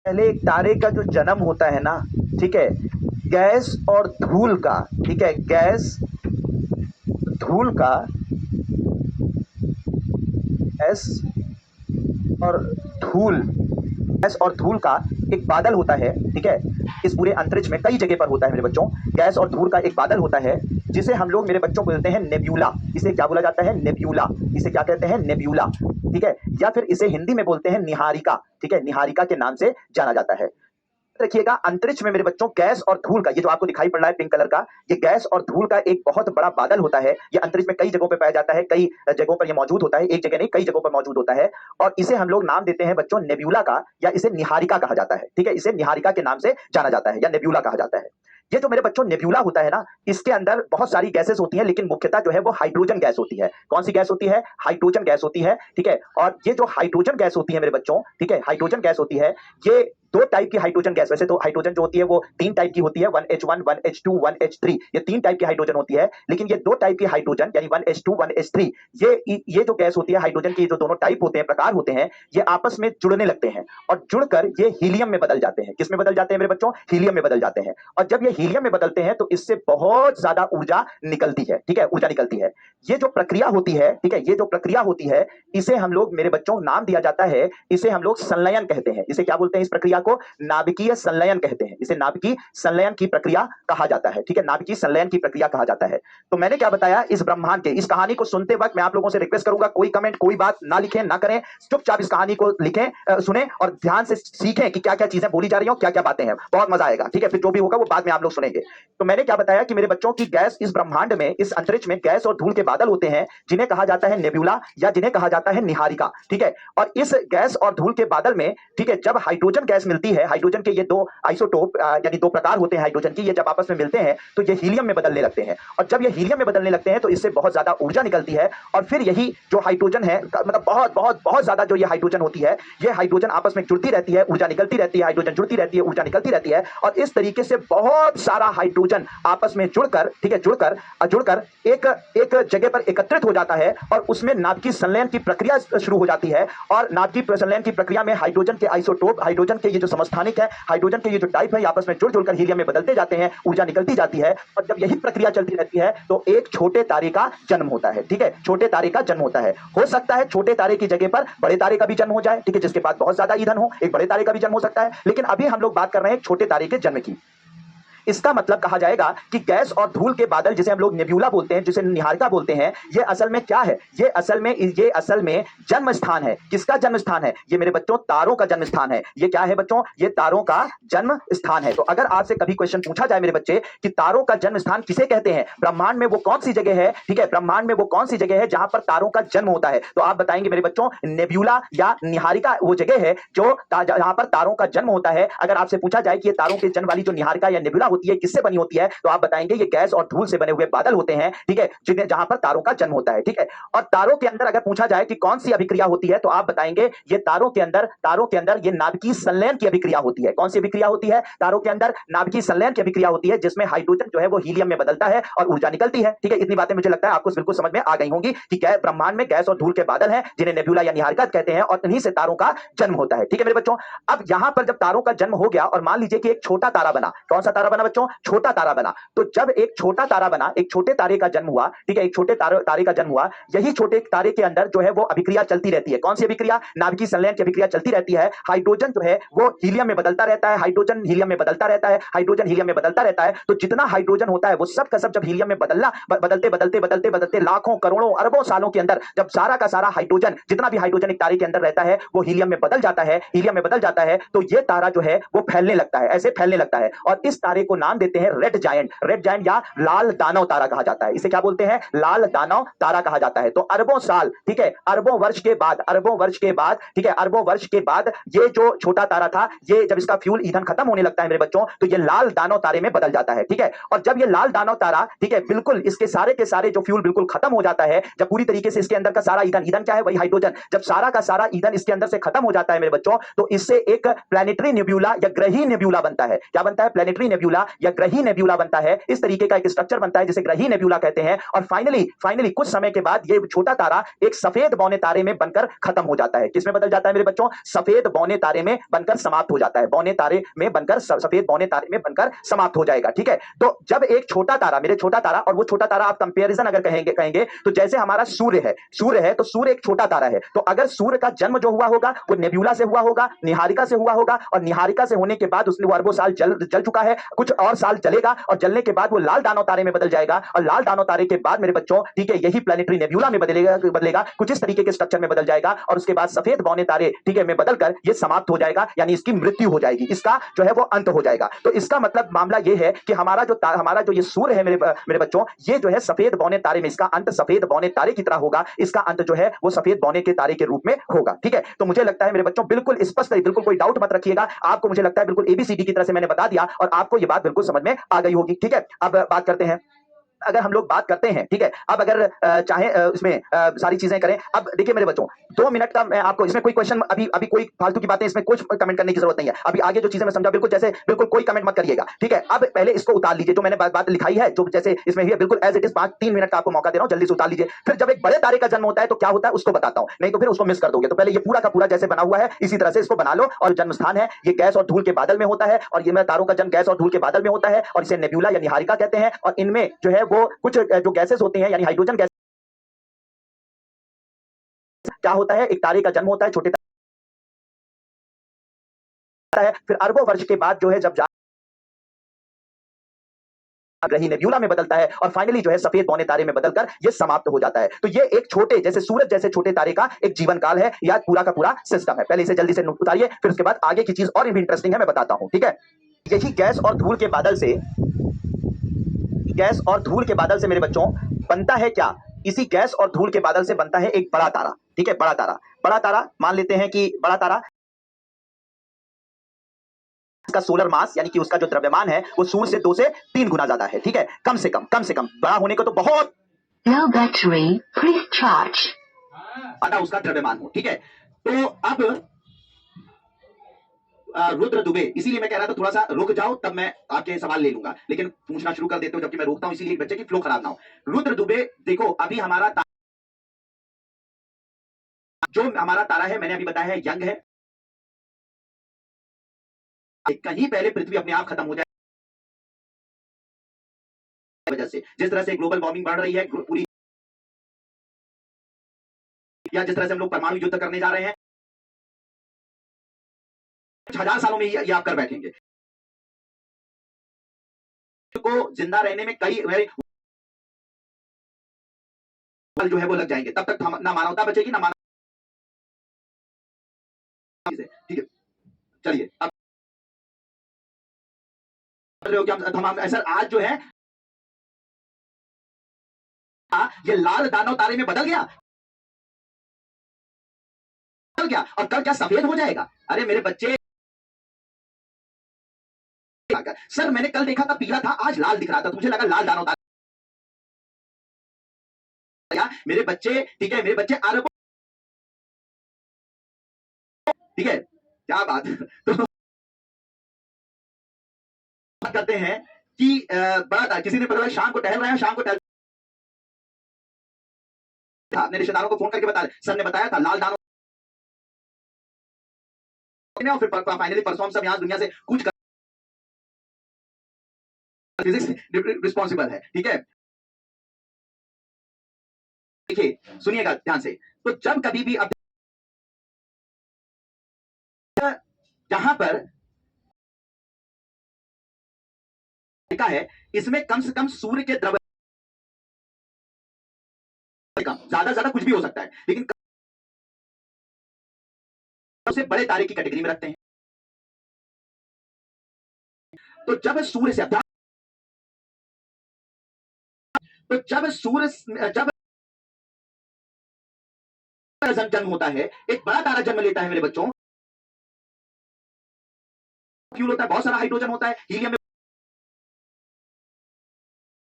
पहले एक तारे का जो जन्म होता है ना, ठीक है, गैस और धूल का, ठीक है, गैस धूल का, गैस और धूल, गैस और धूल का एक बादल होता है, ठीक है। इस पूरे अंतरिक्ष में कई जगह पर होता है मेरे बच्चों, गैस और धूल का एक बादल होता है जिसे हम लोग मेरे बच्चों बोलते हैं नेब्यूला। इसे क्या बोला जाता है? नेब्यूला। इसे क्या कहते हैं? नेब्यूला, ठीक है। या फिर इसे हिंदी में बोलते हैं निहारिका, ठीक है, निहारिका के नाम से जाना जाता है। रखिएगा, अंतरिक्ष में मेरे बच्चों गैस और धूल का, ये जो आपको दिखाई पड़ रहा है पिंक कलर का, ये गैस और धूल का एक बहुत बड़ा बादल होता है। ये अंतरिक्ष में कई जगहों पे पाया जाता है, कई जगहों पर ये मौजूद होता है, एक जगह नहीं कई जगहों पर मौजूद होता है। और इसे हम लोग नाम देते हैं बच्चों नेब्यूला का, या इसे निहारिका कहा जाता है, ठीक है। इसे निहारिका के नाम से जाना जाता है या नेब्यूला कहा जाता है। ये जो मेरे बच्चों नेब्यूला होता है ना, इसके अंदर बहुत सारी गैसेस होती हैं, लेकिन मुख्यतः जो है वो हाइड्रोजन गैस होती है। कौन सी गैस होती है? हाइड्रोजन गैस होती है, ठीक है। और ये जो हाइड्रोजन गैस होती है मेरे बच्चों, ठीक है, हाइड्रोजन गैस होती है, ये दो टाइप की हाइड्रोजन गैस, वैसे तो हाइड्रोजन जो होती है वो तीन टाइप की होती है, 1H1, 1H2, 1H3, ये तीन टाइप की हाइड्रोजन होती है। लेकिन ये दो टाइप की हाइड्रोजन यानी 1H2, 1H3, ये जो गैस होती है, हाइड्रोजन के जो दोनों टाइप होते हैं, प्रकार होते हैं, ये आपस में जुड़ने लगते हैं और जुड़कर ये हीलियम में बदल जाते हैं। किस में बदल जाते हैं मेरे बच्चों? हीलियम में बदल जाते हैं। और जब ये हीलियम में बदलते हैं तो इससे बहुत ज्यादा ऊर्जा निकलती है, ठीक है, ऊर्जा निकलती है। ये जो प्रक्रिया होती है, ठीक है, ये जो प्रक्रिया होती है, इसे हम लोग मेरे बच्चों नाम दिया जाता है, इसे हम लोग संलयन कहते हैं। इसे क्या बोलते हैं? इस प्रक्रिया को नाभिकीय संलयन कहते हैं। इसे नाभिकीय संलयन की प्रक्रिया कहा जाता है, ठीक है, नाभिकीय संलयन की प्रक्रिया कहा जाता है। तो मैंने क्या बताया, इस ब्रह्मांड के, इस कहानी को सुनते वक्त मैं आप लोगों से रिक्वेस्ट करूंगा, कोई कमेंट कोई बात ना लिखें ना करें, चुपचाप इस कहानी को लिखें, सुने और ध्यान से सीखें कि क्या क्या चीजें बोली जा रही हैं, क्या क्या बातें हैं। बहुत मजा आएगा, ठीक है। फिर जो भी होगा वो बाद में आप लोग सुनेंगे। तो मैंने क्या बताया कि मेरे बच्चों की गैस, इस ब्रह्मांड में, इस अंतरिक्ष में गैस और धूल के बादल होते हैं जिन्हें कहा जाता है नेब्यूला या जिन्हें कहा जाता है निहारिका, ठीक है। और इस गैस और धूल के बादल में, ठीक है, जब हाइड्रोजन गैस मिलती है, हाइड्रोजन के ये दो आइसोटोप यानी दो प्रकार होते हैं हाइड्रोजन की, ये जब आपस में मिलते हैं तो ये हीलियम में बदलने लगते हैं। और जब ये हीलियम में बदलने लगते हैं तो इससे बहुत ज्यादा ऊर्जा निकलती है। और फिर यही जो हाइड्रोजन है, मतलब बहुत बहुत बहुत ज्यादा जो ये हाइड्रोजन होती है, ये हाइड्रोजन आपस में जुड़ती रहती है, ऊर्जा निकलती रहती है, हाइड्रोजन जुड़ती रहती है, ऊर्जा निकलती रहती है। और इस तरीके से बहुत सारा हाइड्रोजन आपस में जुड़कर, ठीक है, जुड़कर जुड़कर एक एक जगह पर एकत्रित हो जाता है और उसमें नाभिकीय संलयन की प्रक्रिया शुरू हो जाती है। और नाभिकीय संलयन की प्रक्रिया में हाइड्रोजन के आइसोटोप, हाइड्रोजन के ये जो समस्थानिक है, हाइड्रोजन के ये जो टाइप है, आपस में जुड़ जुड़कर हीलियम में बदलते जाते हैं, ऊर्जा निकलती जाती है। और जब यही प्रक्रिया चलती रहती है तो एक छोटे तारे का जन्म होता है, ठीक है, छोटे तारे का जन्म होता है। हो सकता है छोटे तारे की जगह पर बड़े तारे का भी जन्म हो जाए, ठीक है, जिसके पास बहुत ज्यादा ईंधन हो, एक बड़े तारे का भी जन्म हो सकता है। लेकिन अभी हम लोग बात कर रहे हैं एक छोटे तारे के जन्म की। इसका मतलब कहा जाएगा कि गैस और धूल के बादल, जिसे हम लोग नेब्यूला बोलते हैं, जिसे निहारिका बोलते हैं, ये असल में क्या है? ये असल में जन्म स्थान है। किसका जन्म स्थान है? ये मेरे बच्चों तारों का जन्म स्थान है। ये क्या है बच्चों? ये तारों का जन्म स्थान है। तो अगर आपसे कभी क्वेश्चन पूछा जाए मेरे बच्चे कि तारों का जन्म स्थान किसे कहते हैं, ब्रह्मांड में वो कौन सी जगह है, ठीक है, ब्रह्मांड में वो कौन सी जगह है जहां पर तारों का जन्म होता है, तो आप बताएंगे मेरे बच्चों नेब्यूला या निहारिका वो जगह है जो जहां पर तारों का जन्म होता है। अगर आपसे पूछा जाए कि ये तारों के जन्म वाली जो निहारिका या नेब्यूला होती है किससे बनी होती है, तो आप बताएंगे ये गैस और धूल से बने हुए बादल होते हैं, ठीक है, जिन्हें जहां पर तारों का जन्म होता है, ठीक है। और तारों के अंदर अगर पूछा जाए कि कौन सी अभिक्रिया होती है, तो आप बताएंगे ये तारों के अंदर ये नाभिकीय संलयन की अभिक्रिया होती है। कौन सी अभिक्रिया होती है? तारों के अंदर नाभिकीय संलयन की अभिक्रिया होती है, जिसमें हाइड्रोजन जो है वो हीलियम में बदलता है और ऊर्जा निकलती है, ठीक है। इतनी बातें मुझे लगता है आपको बिल्कुल समझ में आ गई होंगी कि क्या ब्रह्मांड में गैस और धूल के बादल हैं जिन्हें नेब्यूला या निहारिका कहते हैं और इन्हीं से तारों का जन्म होता है, ठीक है मेरे बच्चों। अब यहां पर जब तारों का जन्म हो गया और मान लीजिए कि एक छोटा तारा बना, कौन सा तारा बना बच्चों? छोटा तारा बना। तो जब एक छोटा तारा बना, एक छोटे तारे का जन्म हुआ, ठीक है, एक छोटे तारे का जन्म हुआ, यही छोटे तारे के अंदर जो है वो अभिक्रिया चलती रहती है। कौन सी अभिक्रिया? नाभिकीय संलयन की अभिक्रिया चलती रहती है। हाइड्रोजन जो है वो हीलियम में बदलता रहता है, हाइड्रोजन हीलियम में बदलता रहता है, हाइड्रोजन हीलियम में बदलता रहता है। तो जितना हाइड्रोजन होता है वो सब का सब जब हीलियम में बदलते लाखों करोड़ों अरबों सालों के अंदर जब सारा का सारा हाइड्रोजन, जितना भी हाइड्रोजन एक तारे के अंदर रहता है वो हीलियम में बदल जाता है, हीलियम में बदल जाता है, तो ये तारा जो है वो फैलने लगता है, ऐसे फैलने लगता है। और इस तारे को नाम देते हैं रेड जायंट, रेड जायंट या लाल दानव तारा कहा जाता है। इसे क्या बोलते हैं? लाल दानव तारा कहा जाता है। तो अरबों साल, ठीक है, अरबों वर्ष के बाद, ठीक है, अरबों वर्ष के बाद ये जो छोटा तारा था, ये जब इसका फ्यूल ईंधन खत्म होने लगता है मेरे बच्चों, तो ये लाल दानव तारे में बदल जाता है, ठीक है। और जब ये लाल दानव तारा, ठीक है, बिल्कुल इसके सारे के सारे जो फ्यूल बिल्कुल खत्म हो जाता है, जब पूरी तरीके से इसके अंदर का सारा ईंधन, ईंधन क्या है? वही हाइड्रोजन, जब सारा का सारा ईंधन इसके अंदर से खत्म हो जाता है मेरे बच्चों, तो इससे एक प्लैनेटरी नेब्यूला या ग्रही नेब्यूला बनता है। क्या बनता है? प्लैनेटरी नेब्यूला नेब्यूला या ग्रही नेब्यूला बनता है। इस तरीके का एक स्ट्रक्चर बनता है जिसे ग्रही नेब्यूला कहते हैं और फाइनली कुछ समय के बाद ये छोटा तारा एक सफेद बौने तारे में बनकर खत्म हो जाता है। किसमें बदल जाता है मेरे बच्चों? सफेद बौने तारे में बनकर समाप्त हो जाता है। बौने तारे में बनकर सफेद बौने तारे में बनकर समाप्त हो जाएगा। ठीक है, तो जब एक छोटा तारा, मेरे छोटा तारा और वो छोटा तारा, आप कंपैरिजन अगर कहेंगे तो जैसे हमारा सूर्य है तो सूर्य एक छोटा तारा है। तो अगर सूर्य का जन्म जो हुआ होगा वो नेब्यूला से हुआ होगा, निहारिका से हुआ होगा और निहारिका से होने के बाद उसने वो अरबों साल जल चुका है, कुछ और साल जलेगा और जलने के बाद वो लाल दानव तारे में बदल जाएगा और लाल दानव तारे के बाद मेरे बच्चों, ठीक है, यही प्लैनेटरी नेब्यूला में बदलेगा कुछ इस तरीके के स्ट्रक्चर में बदल जाएगा और उसके बाद सफेद बौने तारे, ठीक है, में बदलकर ये समाप्त हो जाएगा, यानी इसकी मृत्यु हो जाएगी, इसका जो है वो अंत हो जाएगा। तो इसका मतलब मामला ये है कि हमारा जो ये सूर्य है मेरे बच्चों, ये जो है सफेद बौने तारे में, इसका अंत सफेद बौने तारे की तरह होगा, इसका अंत जो है वो सफेद बौने के तारे के रूप में होगा। ठीक है, तो मुझे लगता है मेरे बच्चों बिल्कुल स्पष्ट है, बिल्कुल कोई डाउट मत रखिएगा, आपको मुझे लगता है बिल्कुल एबीसीडी की तरह से मैंने बता दिया और आपको ये बात बिल्कुल समझ में आ गई होगी। ठीक है, अब बात करते हैं, अगर हम लोग बात करते हैं, ठीक है, अब अगर चाहे इसमें सारी चीजें करें। अब देखिए मेरे बच्चों, 2 मिनट का मैं आपको, इसमें कोई क्वेश्चन अभी कोई फालतू की बातें, इसमें कुछ कमेंट करने की जरूरत नहीं है। अभी आगे जो चीजें मैं समझा बिल्कुल कोई कमेंट मत करिएगा। ठीक है, अब पहले इसको उतार लीजिए, जो मैंने बात लिखाई है, जो जैसे इसमें है बिल्कुल एज इट इज, 3 मिनट का आपको मौका दे रहा हूं, जल्दी से उतार लीजिए। फिर जब एक बड़े तारे का जन्म होता है तो क्या होता है उसको बताता हूं, नहीं तो फिर उसको मिस कर दोगे। तो पहले ये पूरा का पूरा जैसे बना हुआ है इसी तरह से इसको बना लो। और जन्म स्थान है ये गैस और धूल के बादल में होता है और ये में तारों का जन्म गैस और धूल के बादल में होता है और इसे नेब्यूला या निहारिका कहते हैं। और इनमें जो है वो कुछ जो गैसेस होती हैं, यानी हाइड्रोजन गैस, क्या होता है, एक तारे का जन्म होता है, छोटे तारा है, फिर अरबों वर्ष के बाद जो है जब ग्रही नेब्यूला में बदलता है और फाइनली जो है सफेद बौने तारे में बदलकर ये समाप्त हो जाता है। तो ये एक छोटे जैसे सूरज जैसे छोटे तारे का एक जीवन काल है, या पूरा का पूरा सिस्टम है। पहले इसे जल्दी से उतारिए, फिर उसके बाद आगे की चीज और भी इंटरेस्टिंग है, मैं बताता हूं। ठीक है, यही गैस और धूल के बादल से मेरे बच्चों बनता है क्या? इसी गैस और धूल के बादल से बनता है एक बड़ा तारा। ठीक है, बड़ा तारा मान लेते हैं कि बड़ा तारा का सोलर मास, यानी कि उसका जो द्रव्यमान है वो सूर्य से 2 से 3 गुना ज्यादा है। ठीक है, कम से कम बड़ा होने को तो बहुत लो बैटरी प्लीज चार्ज ज्यादा उसका द्रव्यमान हो। ठीक है, तो अब रुद्र दुबे, इसीलिए मैं कह रहा था थोड़ा सा रुक जाओ, तब मैं आपके सवाल ले लूंगा, लेकिन पूछना शुरू कर देते हो जबकि मैं रोकता हूं, इसीलिए बच्चे की फ्लो खराब ना हो। रुद्र दुबे, देखो अभी जो हमारा तारा है, मैंने अभी बताया है यंग है, कहीं पहले पृथ्वी अपने आप खत्म हो जाए वजह से, जिस तरह से ग्लोबल वार्मिंग बढ़ रही है पूरी, या जिस तरह से हम लोग परमाणु युद्ध करने जा रहे हैं, 1000 सालों में ये आप कर बैठेंगे, को जिंदा रहने में कई जो है वो लग जाएंगे, तब तक ना मानवता बचेगी ना मानव। ठीक है, चलिए अब हम सर आज जो है ये लाल दानव तारे में बदल गया और कल क्या सफेद हो जाएगा? अरे मेरे बच्चे, सर मैंने कल देखा था पीला था, आज लाल दिख रहा था, तो मुझे लगा लाल दानव तारा। मेरे बच्चे, ठीक है, मेरे बच्चे अरब, ठीक है, क्या बात तो बात करते हैं कि बड़ा किसी ने पता शाम को टहल रहे हैं, शाम को टहल अपने रिश्तेदारों को फोन करके बता, सर ने बताया था लाल दानव, और फिर फाइनली परसों हम सब यहाँ दुनिया से कुछ फिजिक्स रिस्पॉन्सिबल है। ठीक है, देखिए सुनिएगा ध्यान से, तो जब कभी भी अब जहां पर लिखा है, इसमें कम से कम सूर्य के द्रव्य, ज्यादा कुछ भी हो सकता है, लेकिन सबसे बड़े तारे की कैटेगरी में रखते हैं। तो जब सूर्य से जब जन्म होता है, एक बड़ा तारा जन्म लेता है मेरे बच्चों, फ्यूल होता है, बहुत सारा हाइड्रोजन होता है, हीलियम में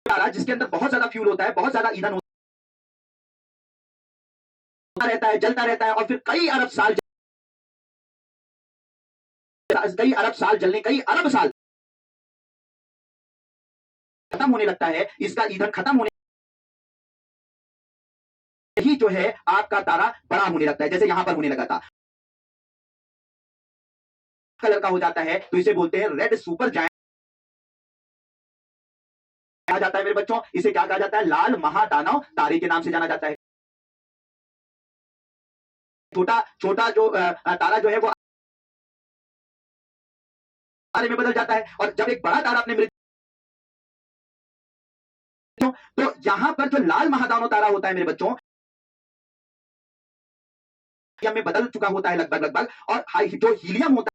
तारा जिसके अंदर बहुत ज्यादा फ्यूल होता है, बहुत ज्यादा ईंधन होता रहता है, जलता रहता है और फिर कई अरब साल जलने, कई अरब साल होने लगता है, इसका ईंधन खत्म होने ही जो है आपका तारा बड़ा होने लगता है, जैसे यहां पर होने लगा था, कलर का हो जाता है, तो इसे बोलते हैं रेड सुपर जायंट। कहा जाता है मेरे बच्चों, इसे क्या कहा जाता है? लाल महादानव तारे के नाम से जाना जाता है। छोटा छोटा जो तारा जो है वो तारे में बदल जाता है, और जब एक बड़ा तारा अपने मृत्यु, तो यहां पर जो लाल महादानव तारा होता है मेरे बच्चों, में बदल चुका होता है लगभग लगभग, और जो हीलियम होता है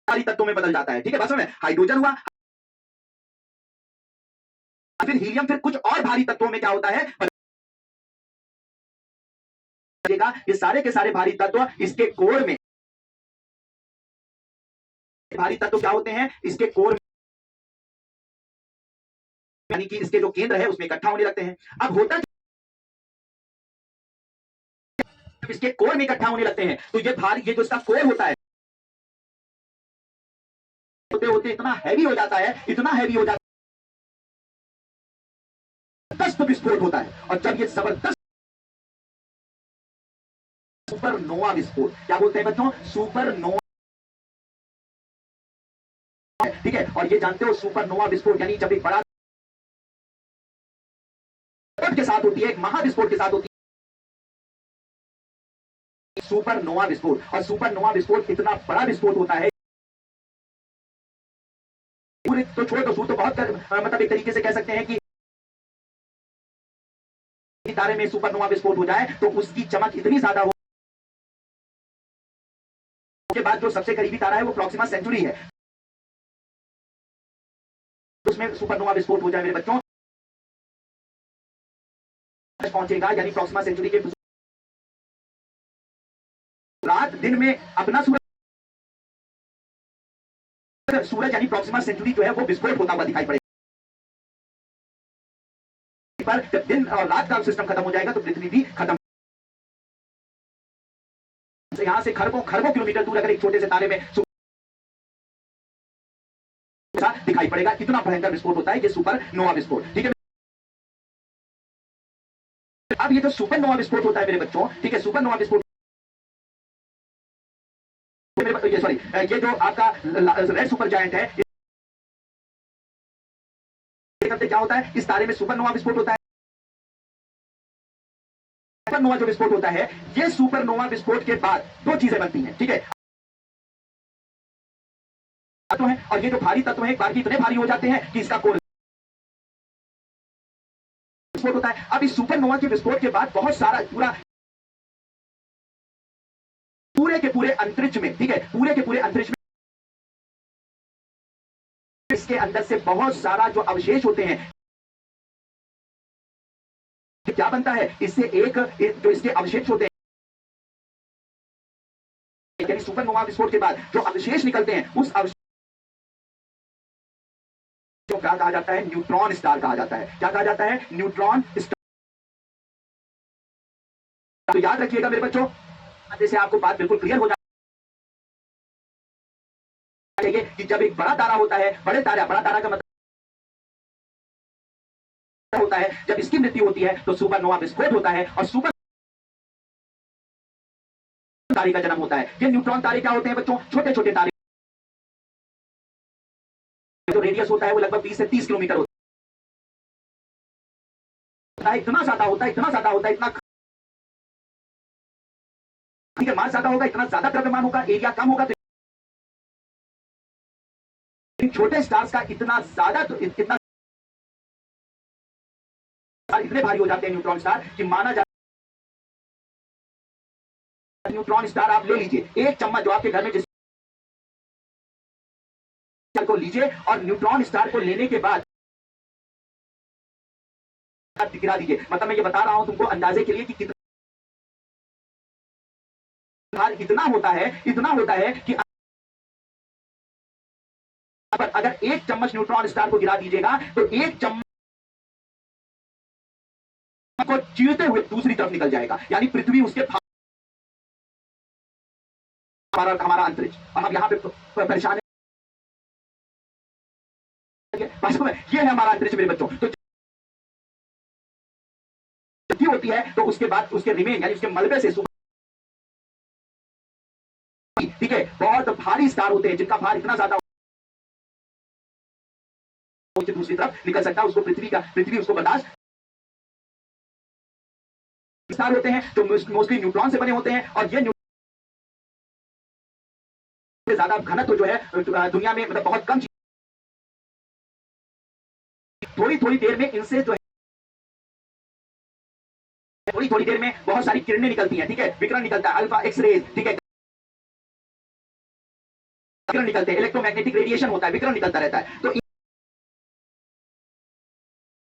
भारी तत्वों में बदल जाता है। ठीक है, बस में हाइड्रोजन हुआ, फिर हीलियम, फिर कुछ और भारी तत्वों में क्या होता है, ये सारे के सारे भारी तत्व इसके कोर में, भारी तत्व क्या होते हैं इसके कोर में, यानी कि इसके जो केंद्र है उसमें इकट्ठा होने लगते हैं। अब होता जब इसके कोर में इकट्ठा होने लगते हैं, तो ये भारी, ये जो इसका कोर होता है, होते होते इतना हैवी हो जाता है, इतना हैवी हो जाता है, जबरदस्त विस्फोट होता है। और जब ये जबरदस्त सुपरनोवा विस्फोट, क्या बोलते हैं बच्चों? सुपरनोवा। ठीक है, और ये जानते हो सुपरनोवा विस्फोट यानी जब एक बड़ा के साथ होती है, एक महाविस्फोट के साथ होती है सुपरनोवा विस्फोट। और सुपरनोवा विस्फोट इतना बड़ा विस्फोट होता है, तो छोड़ दो, तो बहुत मतलब एक तरीके से कह सकते हैं कि तारे में सुपरनोवा विस्फोट हो जाए तो उसकी चमक इतनी ज्यादा हो, के बाद जो सबसे करीबी तारा है वो प्रॉक्सिमा सेंचुरी है, उसमें सुपरनोवा विस्फोट हो जाए मेरे बच्चों, पहुंचेगा, यानी प्रॉक्सिमा सेंचुरी के रात दिन में अपना सूरज यानी प्रॉक्सिमा सेंचुरी जो है वो विस्फोट होता हुआ दिखाई पड़ेगा। पर जब दिन और रात का सिस्टम खत्म हो जाएगा तो पृथ्वी भी खत्म। यहां से खरबों खरबों किलोमीटर दूर अगर एक छोटे से तारे में दिखाई पड़ेगा, इतना भयंकर विस्फोट होता है ये सुपरनोवा विस्फोट। ठीक है, अब ये जो सुपरनोवा विस्फोट होता है मेरे बच्चों, ठीक है, सुपरनोवा विस्फोट, ये सॉरी, ये जो आपका रेड सुपर जायंट है, क्या होता है इस तारे में? सुपरनोवा विस्फोट होता है। सुपरनोवा जो विस्फोट होता है, ये सुपरनोवा विस्फोट के बाद दो चीजें बनती हैं। ठीक है, तत्व है, और ये जो भारी तत्व है एक बार की इतने भारी हो जाते हैं कि इसका कोर विस्फोट होता है। अब इस सुपरनोवा के विस्फोट के बाद बहुत सारा पूरे के पूरे अंतरिक्ष में, ठीक है, पूरे के पूरे अंतरिक्ष में इसके अंदर से बहुत सारा जो अवशेष होते हैं, क्या बनता है इससे? एक जो इसके अवशेष होते हैं, यानी सुपरनोवा विस्फोट के बाद जो अवशेष निकलते हैं, उस अवशेष को क्या कहा जाता है? न्यूट्रॉन स्टार कहा जाता है। क्या कहा जाता है? Neutron star. तो याद रखिएगा मेरे बच्चों, जैसे आपको बात बिल्कुल क्लियर हो जाएगी कि जब एक बड़ा तारा होता है, बड़ा तारा का मतलब होता है जब इसकी मृत्यु होती है तो सुपरनोवा विस्फोट होता है, और सुपर तारे का जन्म होता है। ये न्यूट्रॉन तारे क्या होते हैं बच्चों? छोटे छोटे तारे, जो रेडियस होता है वो लगभग 20 से 30 किलोमीटर होता है। इतना ज्यादा होता है, इतना ज्यादा होता है, इतना, ठीक है, मास ज्यादा होगा, इतना ज्यादा द्रव्यमान होगा, एरिया कम होगा, तो छोटे स्टार्स का इतना ज्यादा, तो इतना इतने भारी हो जाते हैं न्यूट्रॉन स्टार कि माना जाता है न्यूट्रॉन स्टार आप ले लीजिए, एक चम्मच जो आपके घर में जिस को लीजिए, और न्यूट्रॉन स्टार को लेने के बाद गिरा दीजिए। मतलब मैं ये बता रहा हूं तुमको अंदाजे के लिए कि कितना इतना होता है कि अगर एक चम्मच न्यूट्रॉन स्टार को गिरा दीजिएगा तो एक चम्मच को चीरते हुए दूसरी तरफ निकल जाएगा, यानी पृथ्वी उसके हमारा अंतरिक्ष। और हम यहां पे परेशान ये है हमारा अंतरिक्ष मेरे बच्चों। तो जब होती है तो उसके बाद उसके रिमेन यानी उसके मलबे से ठीक है बहुत भारी स्टार होते हैं जिनका भार इतना ज्यादा दूसरी तरफ निकल सकता है, उसको पृथ्वी उसको बर्दाश्त। स्टार होते हैं जो मोस्टली न्यूट्रॉन से बने होते हैं और ये ज्यादा घनत्व जो है दुनिया में मतलब बहुत कम, थोड़ी थोड़ी देर में इनसे जो है थोड़ी थोड़ी देर में बहुत सारी किरणें निकलती हैं, ठीक है, विकिरण निकलता है, अल्फा एक्सरेज, ठीक है, विकिरण निकलते हैं, इलेक्ट्रोमैग्नेटिक रेडिएशन होता है, विकिरण निकलता रहता है। तो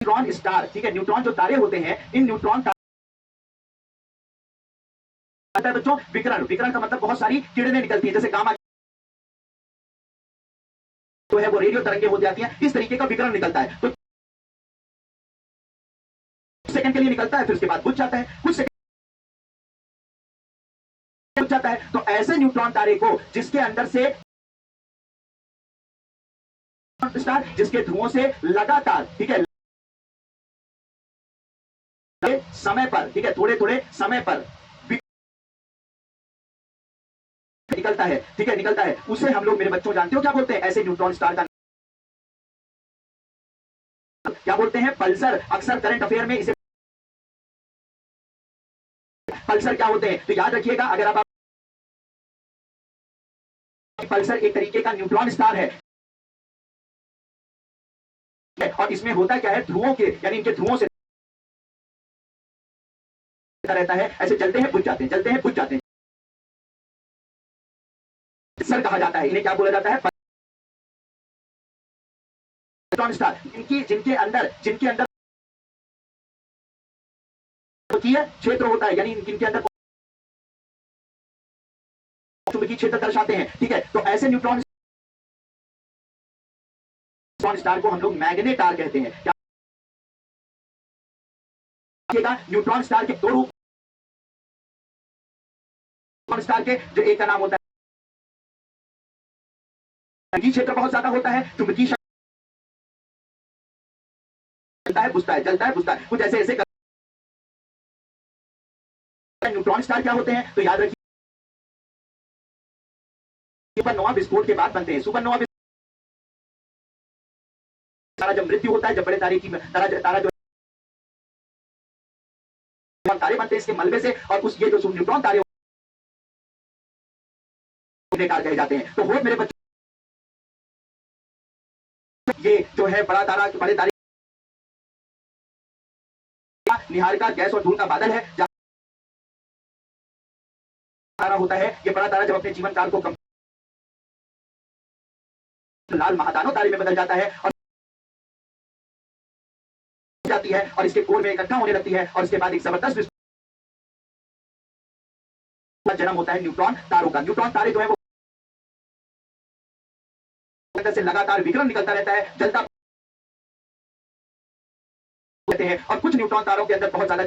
न्यूट्रॉन स्टार, ठीक है, न्यूट्रॉन जो तारे होते हैं, इन न्यूट्रॉन बच्चों विकिरण, विकिरण का मतलब बहुत सारी किरणें निकलती है, जैसे गामा जो है वो रेडियो तरंगे हो जाती है, इस तरीके का विकिरण निकलता है। तो सेकंड के लिए निकलता है, फिर उसके बाद बुझ जाता है, कुछ सेकंड बुझ जाता है। तो ऐसे न्यूट्रॉन तारे को जिसके अंदर से स्टार जिसके धुओं से लगातार, ठीक है, समय पर, ठीक है, थोड़े थोड़े समय पर निकलता है, ठीक है, निकलता है, उसे हम लोग मेरे बच्चों जानते हो क्या बोलते हैं? ऐसे न्यूट्रॉन स्टार का क्या बोलते हैं? पल्सर। अक्सर करंट अफेयर में इसे पल्सर क्या होते हैं, तो याद रखिएगा, अगर आप पल्सर एक तरीके का न्यूट्रॉन स्टार है और इसमें होता क्या है, ध्रुवों के यानी इनके ध्रुवों से रहता है, ऐसे चलते हैं बुझ जाते हैं, चलते हैं बुझ जाते हैं, पल्सर कहा जाता है इन्हें, क्या बोला जाता है? Neutron star. जिनके अंदर क्षेत्र होता है, यानी जिनके अंदर चुंबकीय क्षेत्र दर्शाते हैं, ठीक है, तो ऐसे न्यूट्रॉन स्टार को हम लोग मैग्नेटार कहते हैं। क्या न्यूट्रॉन स्टार के दो रूप, न्यूट्रॉन स्टार के जो एक का नाम होता है चुंबकीय क्षेत्र बहुत ज्यादा होता है, चुंबकीय चलता है बुझता है, चलता है बुझता है, कुछ ऐसे ऐसे न्यूट्रॉन स्टार क्या होते हैं, तो याद रखिए सुपरनोवा विस्फोट के बाद बनते हैं। सुपरनोवा तारा जब मृत्यु होता है, जब बड़े तारे की तारा जो तारे बनते हैं इसके मलबे से, और उस ये जो न्यूट्रॉन तारे कहे जाते हैं। तो हो मेरे बच्चों, ये जो है बड़ा तारा, बड़े तारे निहारिका गैस और धूल का बादल है, तारा होता है। ये बड़ा तारा जब अपने जीवन काल को लाल महादानव तारे में बदल जाता है और जाती है और इसके कोर में इकट्ठा होने लगती है, और इसके बाद एक जबरदस्त जन्म होता है न्यूट्रॉन तारों का। न्यूट्रॉन तारे जो है वो से लगातार विकिरण निकलता रहता है, जलता रहते हैं, और कुछ न्यूट्रॉन तारों के अंदर बहुत ज्यादा